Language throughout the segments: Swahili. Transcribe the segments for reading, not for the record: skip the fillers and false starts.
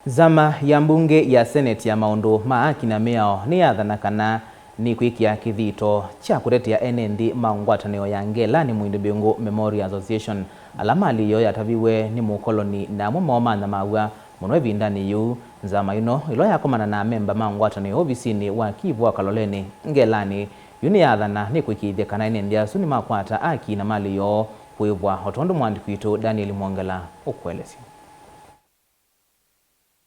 Nzama ya mbunge ya seneti ya maundu na miao niyaathana kana ni kwikia kithito cha kutetea enenthi ngwatanio ya Ngelani Mbingu Memorial Association alama aliyo yataviwe ni mukoloni na amwe manyamawa muno ivindani yu. Nzama ino ilo yakomana na amemba ngwatanio uvisini wa kivu wa Kaloleni Ngelani niyaathana ni kwikithia kana enenthi asu ni makwata aki na mali yo kuivwa otondo mwandiki witu Daniel Mwangala ukwelesi.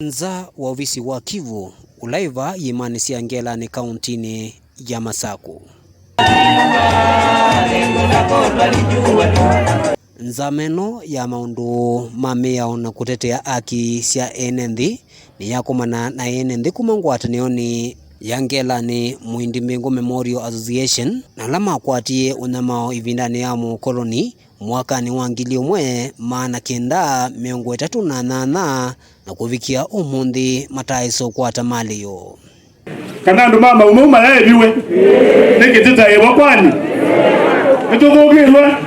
Nza wa uvisi wa kivu ulaiva yimanisia Ngelani kauntini ya Masaku. Nzameno ya maundu miao na kutetea aki sia enenthi ni yakomana na enenthi kuma ngwatanioni ya Ngelani Muindi Mbingu Memorial Association na lama kwatie unyamao ivindani ya mukoloni mwakani wa 1938 na kuvikia umundi mataiso kwata mali yo. Kana ndo mama umeuma yaiviwe nikitita yewa kwani nitugugilwa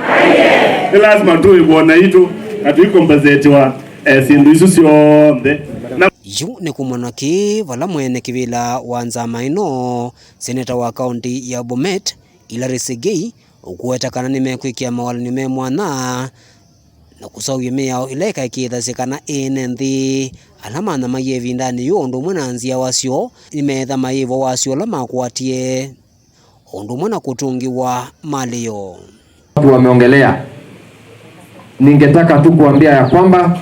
ni lazima tuibona itu atuikompensetiwa sindu isu sionthe yu ni kumonaki vala mwene kivila wa Nzama ino seneta wa kaunti ya Bomet ilarisegei ukuetakana nimekwikia mawalani memwana na kusauye miao ileka ikithasikana enenthi alama na mayevindani yu undu mwana nzia wasio imetha maivo wasio lama kwatie undu mwana kutungiwa mali yo. Watu wameongelea, ningetaka tu kuambia ya kwamba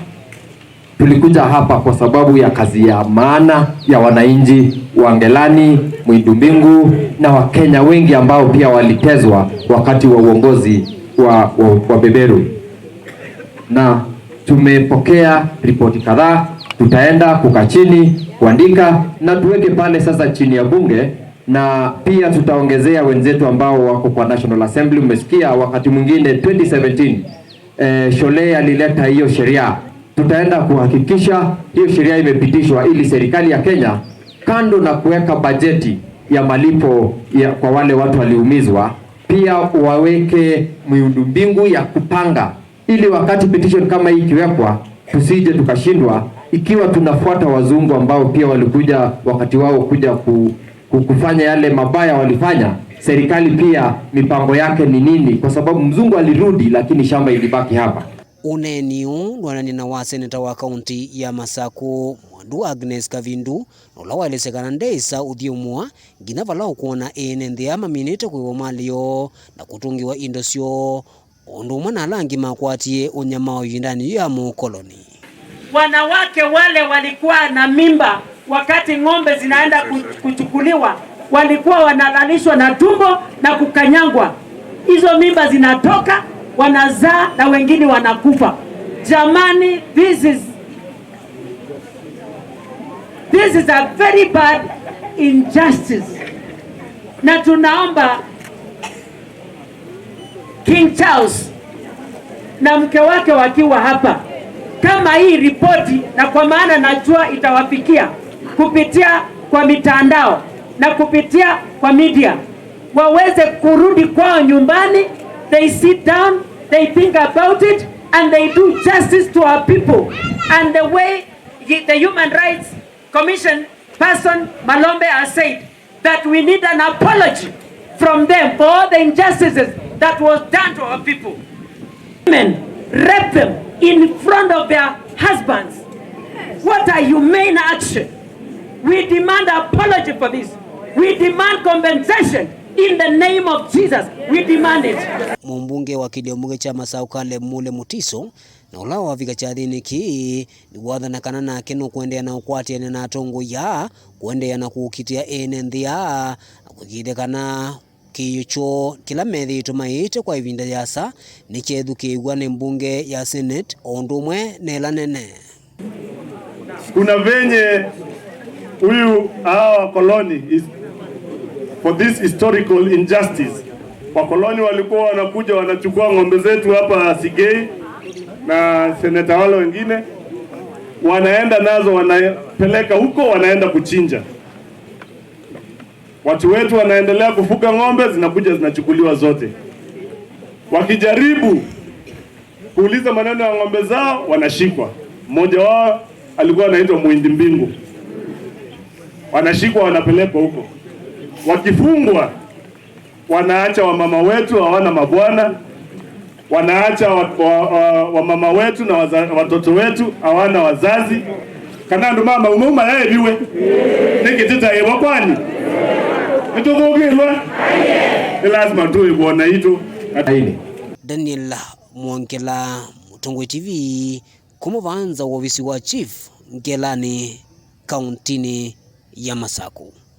tulikuja hapa kwa sababu ya kazi ya maana ya wananchi wa Ngelani, Mbingu na Wakenya wengi ambao pia walitezwa wakati wa uongozi wa beberu. Na tumepokea ripoti kadhaa, tutaenda kukaa chini kuandika na tuweke pale sasa chini ya bunge, na pia tutaongezea wenzetu ambao wako kwa National Assembly. Umesikia wakati mwingine 2017 Shole alileta hiyo sheria. Tutaenda kuhakikisha hiyo sheria imepitishwa ili serikali ya Kenya kando na kuweka bajeti ya malipo kwa wale watu waliumizwa, pia waweke miundombinu ya kupanga ili wakati petition kama hii ikiwekwa tusije tukashindwa, ikiwa tunafuata wazungu ambao pia walikuja wakati wao kuja kufanya yale mabaya walifanya. Serikali pia mipango yake ni nini, kwa sababu mzungu alirudi lakini shamba ilibaki hapa. Uneniu ndwanani na wa seneta wa kaunti ya Masaku mwandu Agnes Kavindu nola walesekana ndeisa uthiumwa ngina vala ukuona enenthi ama minite kuiwa malio na kutungiwa indosio undu mwana alangi makwatie unyamao ivindani ya mukoloni. Wanawake wale walikuwa na mimba wakati ng'ombe zinaenda kuchukuliwa, walikuwa wanalalishwa na tumbo na kukanyangwa. Hizo mimba zinatoka, wanazaa na wengine wanakufa. Jamani, this is a very bad injustice. Na tunaomba King Charles na mke wake wakiwa hapa, kama hii ripoti, na kwa maana najua itawafikia kupitia kwa mitandao na kupitia kwa media, waweze kurudi kwao nyumbani. They sit down, they think about it, and they do justice to our people. And the way the Human Rights Commission person Malombe has said that we need an apology from them for all the injustices that was done to our people. Women rape them in front of their husbands. What a humane action. We demand apology for this. We demand compensation. In the name of Jesus, we demand it. Mbunge wa kidiombunge cha Masaku Kale Mule Mutiso na ulawa wavika chathini ki ni wathana kana na kenu kuendea na ukwati na tongo ya kuendea na kukitia enenthi ya kukide kana kiyucho kila methi tumaite kwa ivinda yasa ni chethu kiigwa ni mbunge ya Senate ondumwe nela nene. Kuna venye huyu koloni is for this historical injustice. Wakoloni walikuwa wanakuja wanachukua ng'ombe zetu hapa Sigei na seneta wale wengine wanaenda nazo, wanapeleka huko, wanaenda kuchinja. Watu wetu wanaendelea kufuga ng'ombe, zinakuja zinachukuliwa zote. Wakijaribu kuuliza maneno ya ng'ombe zao wanashikwa. Mmoja wao alikuwa anaitwa Muindi Mbingu. Wanashikwa wanapelekwa huko, wakifungwa wanaacha wamama wetu hawana mabwana, wanaacha wamama wetu na watoto wetu hawana wazazi. Kana ndo mama umuma yaviwe nikitita yewa kwani nitugugilwa lazima tuwe kuona hito. Daniel Mwongela, Mutongwe TV, kumuvanza wa ofisi wa chief Ngelani, kauntini ya Masaku.